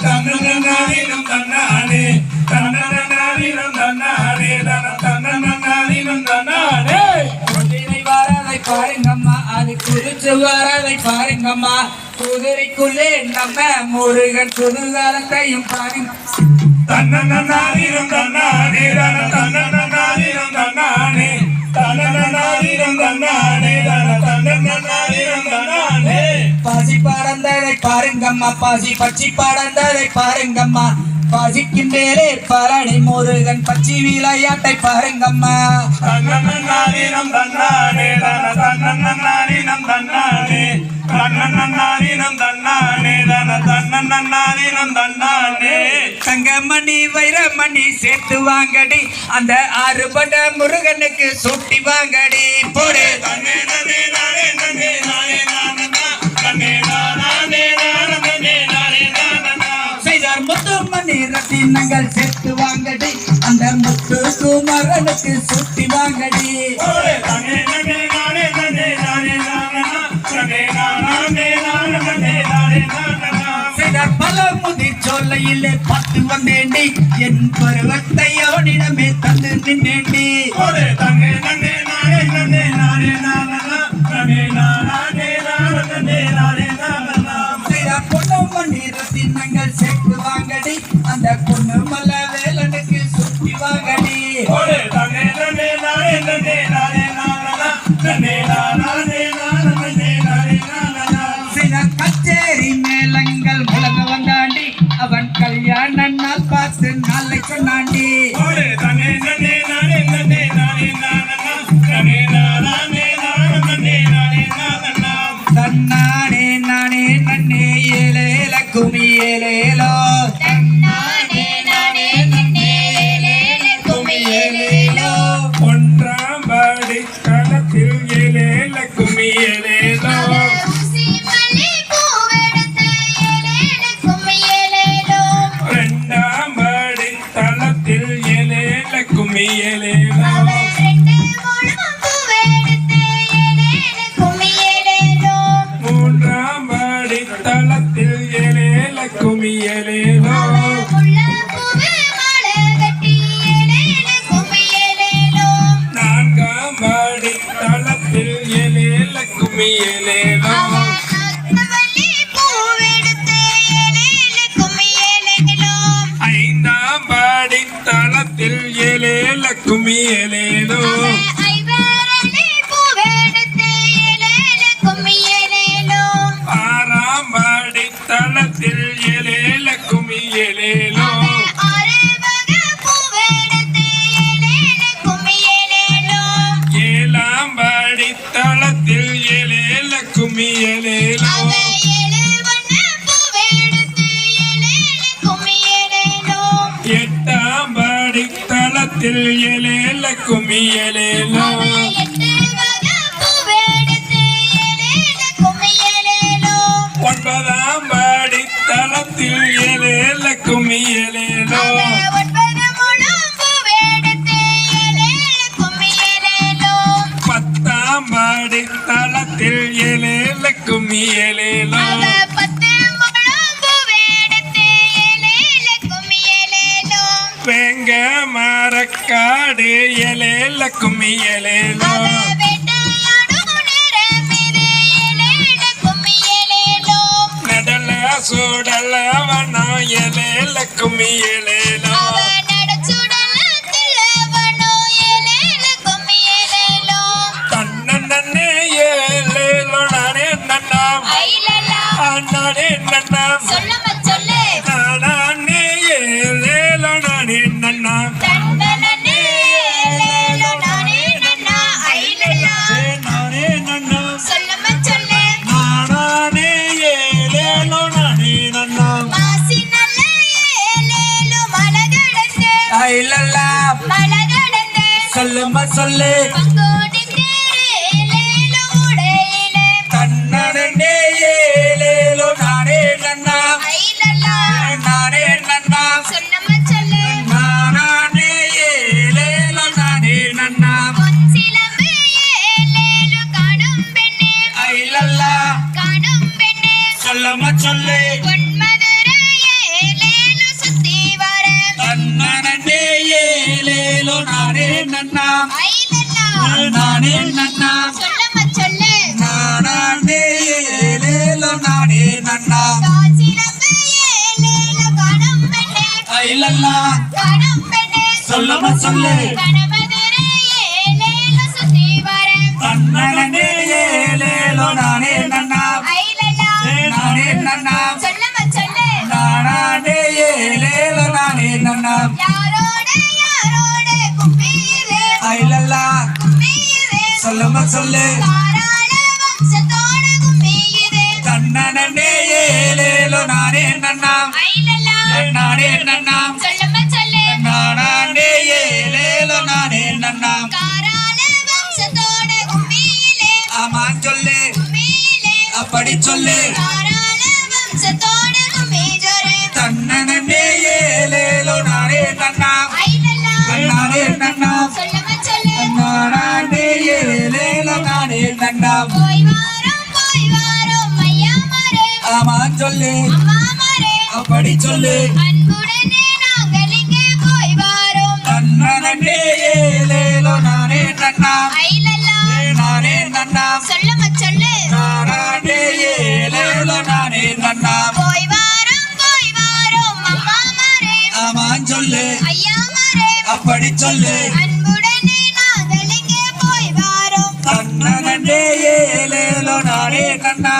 தன்னன்னாரினம் தன்னானே தன்னன்னாரினம் தன்னானே தன்னன்னாரினம் தன்னானே. குதிரை வாரதை பாருங்கம்மா, அது குதிச்சு வாரதை பாருங்கம்மா. குதிரைக்குள்ளே நம்ம முருகன் குதூகலத்தையும் பாருங்க. தன்னன்னாரினம் தன்னானே தன்னன்னாரினம் தன்னானே தன்னன்னாரினம் தன்னானே தன்னன்னாரினம் தன்னானே. பாசி பறந்ததை பாருங்கம்மா, பாசி பச்சி பறந்ததை பாருங்கம்மா. பாசிக்கு மேலே பழனி முருகன் பச்சி விளையாட்டை பாருங்கம்மா. தன்னன்னாரினம் தன்னானே தன்னன்னாரினம் தன்னானே தன்னன்னாரினம் தன்னானே தன்னன்னாரினம் தன்னானே. தங்கமணி வைரமணி சேர்த்து வாங்கடி, அந்த ஆறுபட முருகனுக்கு சூட்டி வாங்கடி. போடு தன்னே நானே நானே நானே நானே நானே நானே செய்தார் முத்துமணி ரத்தினங்கள் சேர்த்து வாங்கடி, அந்த முத்து குமரனுக்கு சூட்டி வாங்கடி. தன்னே நானே நானே நானே நானே செய்தார் பல முதி சோலையிலே பார்த்து வந்தேண்டி, என் பருவத்தை அவனிடமே தந்து நின்றேண்டி. தன்னே நானே நானே நானே நானே நானே செய்தார் பொன்னமணி ரத்தினங்கள் சேர்த்து வாங்கடி, அந்த பொண்ணு மல வேலனுக்கு சூட்டி வாங்கடி. தன்னே நானே நானே நானே நானே கச்சேரி மேளங்கள் முழங்க வந்தாண்டி, அவன் கல்யாண நாள் பார்த்து நாளை சொன்னாண்டி. தன்னே நானே நானே நானே நானே தன்னானே நானே நன்னே ஏலேல குமி ஏலேலோ. ஒன்றாம் பாடி களத்தில் ஏலேல கும்மி ஏலேலோ. ரெண்டாம் பாடி தளத்தில் ஏலேல கும்மி ஏலேலோ. மூன்றாம் பாடி தளத்தில் ஏலேல கும்மி ஏலேலோ. நான்காம் பாடி தளத்தில் ஏலேல கும்மி ஏலேலோ. ஐந்தாம் பாடி தளத்தில் ஏலேல கும்மி ஏலேலோ. ஆறாம் பாடி தளத்தில் ஏலேல கும்மி ஏலேலோ. ஏழாம் பாடி தளத்தில் ஏலேல கும்மி ஏலேலோ. எட்டாம் பாடி தளத்தில் ஏலேல கும்மி ஏலேலோ. ஒன்பதாம் பாடி தளத்தில் ஏலேல கும்மி ஏலேலோ. பத்தாம் பாடி தளத்தில் ஏலேல கும்மி ஏலேலோ. வெங்க மரக்காடு ஏலேல கும்மி ஏலேலோ. நடல சூடல வனம் ஏலேல கும்மி ஏலேலோ. தன்னே ஏலேலோ நானே நன்னாம் நானே நன்னாம் நானே ஏலேலோ நானே நன்னாம் நானே நன்னாம் நானே ஏலேலோ நானே நன்னாம். ஐலல்லா சொல்லுமா சொல்லு. தன்னே ஏலேலோ நானே நன்னா நானே நன்னா. நானே ஏலேலோ நானே நன்னா. ஐலல்லா சொல்லுமா சொல்லு. ஐலல்லா காணும் பெண்ணே சொல்லமா சொல்லு கணவதிரே ஏலேல சுத்தி வரேன் தன்னனே ஏலேலோ நானே நன்னா ஐலல்லா நானே நன்னா சொல்லமா சொல்லு நானே ஏலேலோ நானே நன்னா யாரோட கும்பியிலே ஐலல்லா கும்பியிலே சொல்லமா சொல்லு தாராள வம்சத்தோட கும்பியிலே தன்னனே ஏலேலோ நானே நன்னா ஐலல்லா நானே நன்னா சொல்லமா சொல்லு நானே ஏலேலோ நானே நன்னா தாராள வம்சத்தோட கும்பியிலே ஆமா சொல்லு கும்பியிலே அப்படி சொல்லு தாராள வம்சத்தோட கும்பிஜரே தன்னனே ஏலேலோ நானே நன்னா ஐலல்லா நானே நன்னா சொல்லமா சொல்லு நானே ஏலேலோ நானே நன்னா போய் வாரோம் ஐயா மரே ஆமா சொல்லு அம்மா மரே அப்படி சொல்லு அன்புடனே நாங்கள் இங்கே போய் வாரோம் தன்னனே ஏலேலோ நானே நன்னா ஐலல்லா நானே நன்னா சொல்லமா சொல்லு நானே ஏலேலோ நானே நன்னா போய் வாரோம் அம்மா மரே ஆமா சொல்லு ஐயா மரே அப்படி சொல்லு அன்புடனே நாங்கள் இங்கே போய் வாரோம் தன்னனே ஏலேலோ நானே நன்னா